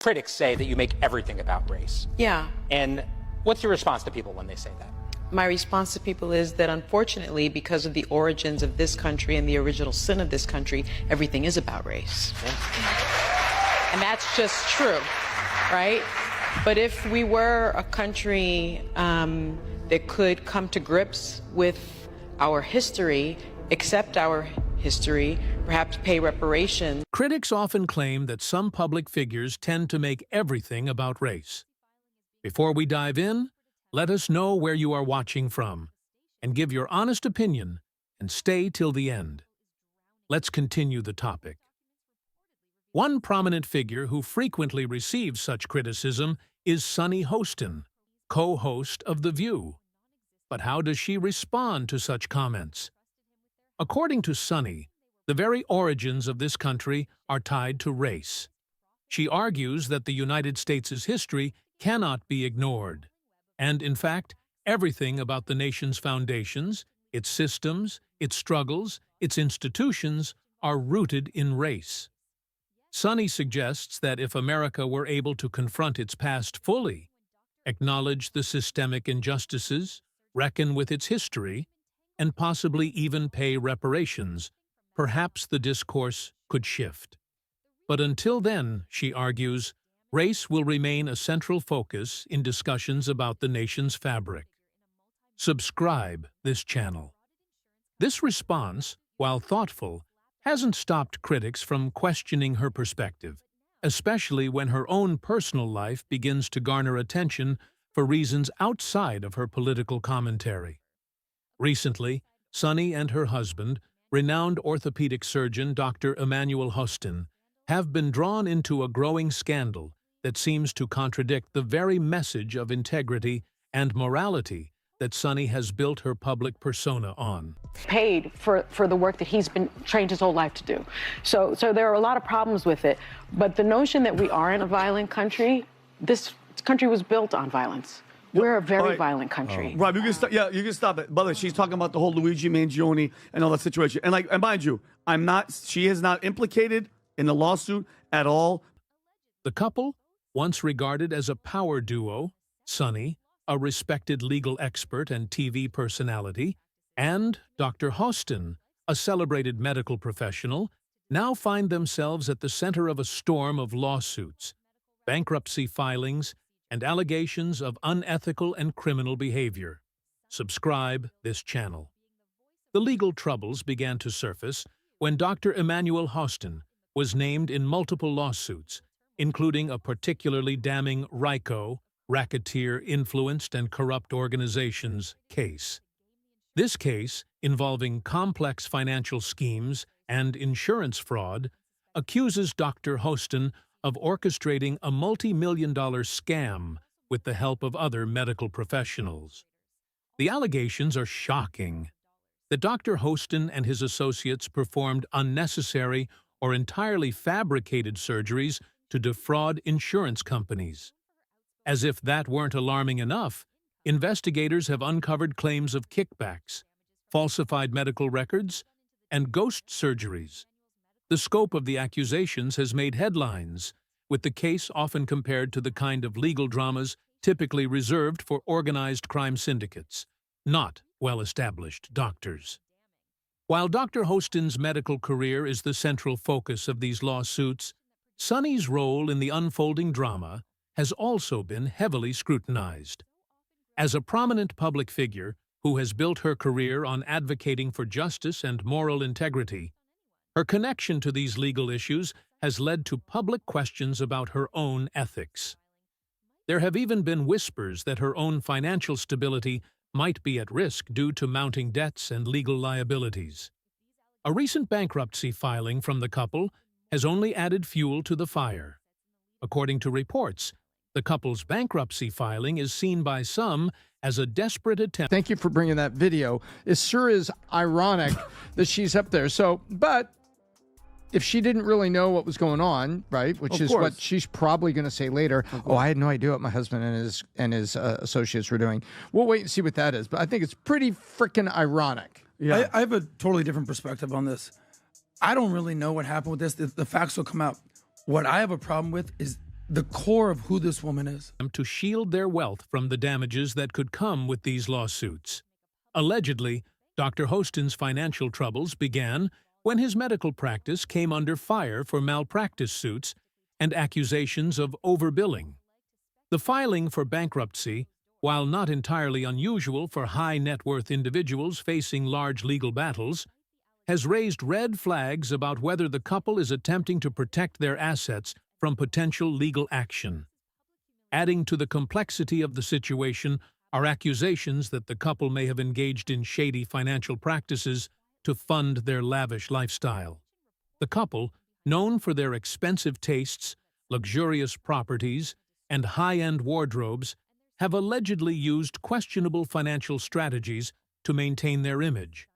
Critics say that you make everything about race. Yeah. And what's your response to people when they say that? My response to people is that unfortunately, because of the origins of this country and the original sin of this country, everything is about race. Yeah. And that's just true, right? But if we were a country that could come to grips with our history, accept our history, perhaps pay reparations. Critics often claim that some public figures tend to make everything about race. Before we dive in, let us know where you are watching from, and give your honest opinion, and stay till the end. Let's continue the topic. One prominent figure who frequently receives such criticism is Sunny Hostin, co-host of The View. But how does she respond to such comments? According to Sunny, the very origins of this country are tied to race. She argues that the United States' history cannot be ignored. And, in fact, everything about the nation's foundations, its systems, its struggles, its institutions are rooted in race. Sunny suggests that if America were able to confront its past fully, acknowledge the systemic injustices, reckon with its history, and possibly even pay reparations, perhaps the discourse could shift. But until then, she argues, race will remain a central focus in discussions about the nation's fabric. Subscribe this channel. This response, while thoughtful, hasn't stopped critics from questioning her perspective, especially when her own personal life begins to garner attention for reasons outside of her political commentary. Recently, Sunny and her husband, renowned orthopedic surgeon Dr. Emmanuel Hostin, have been drawn into a growing scandal that seems to contradict the very message of integrity and morality that Sunny has built her public persona on. Paid for the work that he's been trained his whole life to do. So there are a lot of problems with it. But the notion that we are in a violent country, this country was built on violence. We're a very violent country. Rob, you can stop. Yeah, you can stop it. By the way, she's talking about the whole Luigi Mangione and all that situation. And mind you, I'm not. She is not implicated in the lawsuit at all. The couple, once regarded as a power duo, Sunny, a respected legal expert and TV personality, and Dr. Hostin, a celebrated medical professional, now find themselves at the center of a storm of lawsuits, bankruptcy filings, and allegations of unethical and criminal behavior. Subscribe this channel. The legal troubles began to surface when Dr. Emmanuel Hostin was named in multiple lawsuits, including a particularly damning Rico, racketeer-influenced and corrupt organizations case. This case, involving complex financial schemes and insurance fraud, accuses Dr. Hostin of orchestrating a multi-million-dollar scam with the help of other medical professionals. The allegations are shocking. That Dr. Hostin and his associates performed unnecessary or entirely fabricated surgeries to defraud insurance companies. As if that weren't alarming enough, investigators have uncovered claims of kickbacks, falsified medical records, and ghost surgeries. The scope of the accusations has made headlines, with the case often compared to the kind of legal dramas typically reserved for organized crime syndicates, not well-established doctors. While Dr. Hostin's medical career is the central focus of these lawsuits, Sunny's role in the unfolding drama has also been heavily scrutinized. As a prominent public figure who has built her career on advocating for justice and moral integrity, her connection to these legal issues has led to public questions about her own ethics. There have even been whispers that her own financial stability might be at risk due to mounting debts and legal liabilities. A recent bankruptcy filing from the couple has only added fuel to the fire. According to reports, the couple's bankruptcy filing is seen by some as a desperate attempt. Thank you for bringing that video. It sure is ironic that she's up there. So, but if she didn't really know what was going on, right, which is what she's probably going to say later, oh, I had no idea what my husband and his associates were doing. We'll wait and see what that is. But I think it's pretty freaking ironic. Yeah, I have a totally different perspective on this. I don't really know what happened with this. The facts will come out. What I have a problem with is the core of who this woman is. To shield their wealth from the damages that could come with these lawsuits. Allegedly, Dr. Hostin's financial troubles began when his medical practice came under fire for malpractice suits and accusations of overbilling. The filing for bankruptcy, while not entirely unusual for high-net-worth individuals facing large legal battles, has raised red flags about whether the couple is attempting to protect their assets from potential legal action. Adding to the complexity of the situation are accusations that the couple may have engaged in shady financial practices to fund their lavish lifestyle. The couple, known for their expensive tastes, luxurious properties, and high-end wardrobes, have allegedly used questionable financial strategies to maintain their image.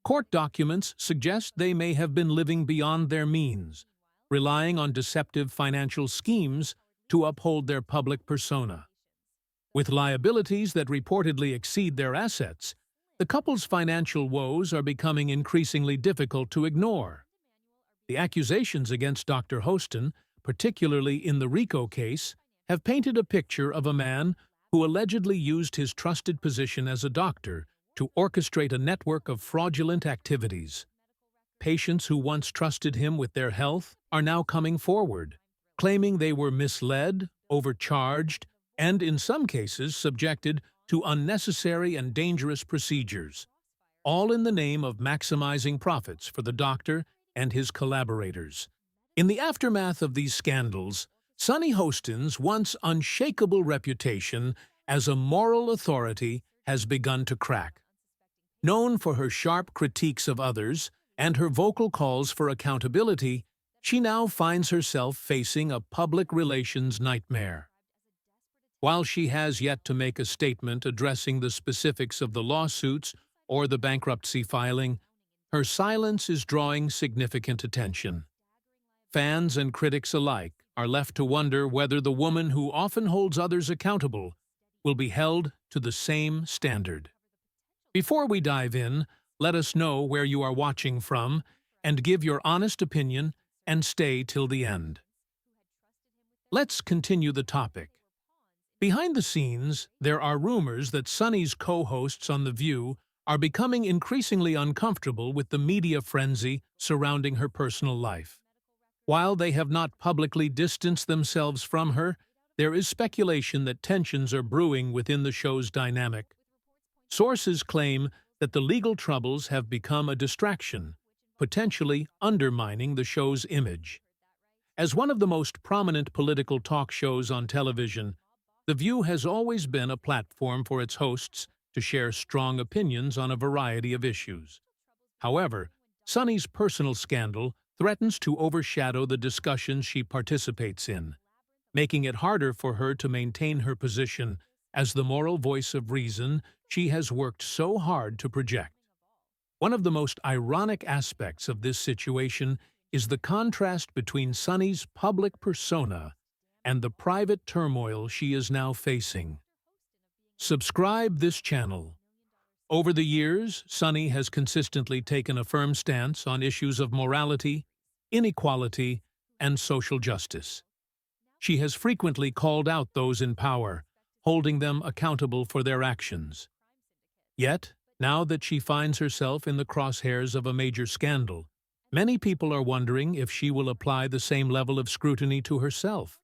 Court documents suggest they may have been living beyond their means, relying on deceptive financial schemes to uphold their public persona. With liabilities that reportedly exceed their assets, the couple's financial woes are becoming increasingly difficult to ignore. The accusations against Dr. Hostin, particularly in the Rico case, have painted a picture of a man who allegedly used his trusted position as a doctor to orchestrate a network of fraudulent activities. Patients who once trusted him with their health are now coming forward, claiming they were misled, overcharged, and in some cases subjected to unnecessary and dangerous procedures, all in the name of maximizing profits for the doctor and his collaborators. In the aftermath of these scandals, Sonny Hostin's once unshakable reputation as a moral authority has begun to crack. Known for her sharp critiques of others and her vocal calls for accountability, she now finds herself facing a public relations nightmare. While she has yet to make a statement addressing the specifics of the lawsuits or the bankruptcy filing, her silence is drawing significant attention. Fans and critics alike are left to wonder whether the woman who often holds others accountable will be held to the same standard. Before we dive in, let us know where you are watching from and give your honest opinion and stay till the end. Let's continue the topic. Behind the scenes, there are rumors that Sonny's co-hosts on The View are becoming increasingly uncomfortable with the media frenzy surrounding her personal life. While they have not publicly distanced themselves from her, there is speculation that tensions are brewing within the show's dynamic. Sources claim that the legal troubles have become a distraction, potentially undermining the show's image. As one of the most prominent political talk shows on television, The View has always been a platform for its hosts to share strong opinions on a variety of issues. However, Sonny's personal scandal threatens to overshadow the discussions she participates in, making it harder for her to maintain her position as the moral voice of reason she has worked so hard to project. One of the most ironic aspects of this situation is the contrast between Sonny's public persona and the private turmoil she is now facing. Subscribe this channel. Over the years, Sonny has consistently taken a firm stance on issues of morality, inequality, and social justice. She has frequently called out those in power, holding them accountable for their actions. Yet, now that she finds herself in the crosshairs of a major scandal, many people are wondering if she will apply the same level of scrutiny to herself.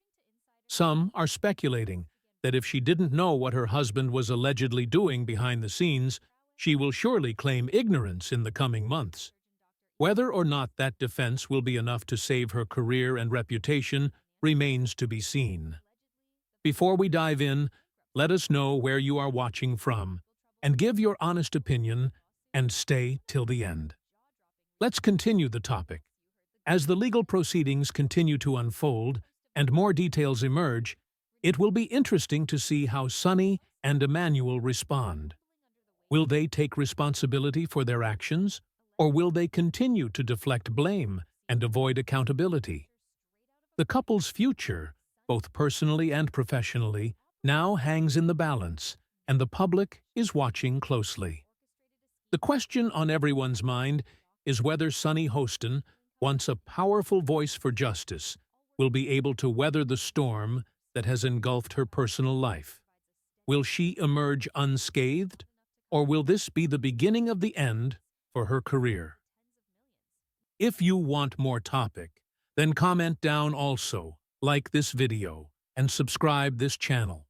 Some are speculating that if she didn't know what her husband was allegedly doing behind the scenes, she will surely claim ignorance in the coming months. Whether or not that defense will be enough to save her career and reputation remains to be seen. Before we dive in, let us know where you are watching from, and give your honest opinion, and stay till the end. Let's continue the topic. As the legal proceedings continue to unfold and more details emerge, it will be interesting to see how Sonny and Emmanuel respond. Will they take responsibility for their actions, or will they continue to deflect blame and avoid accountability? The couple's future, both personally and professionally, now hangs in the balance, and the public is watching closely. The question on everyone's mind is whether Sonny Hostin, once a powerful voice for justice, will be able to weather the storm that has engulfed her personal life? Will she emerge unscathed, or will this be the beginning of the end for her career? If you want more topic, then comment down also, like this video, and subscribe this channel.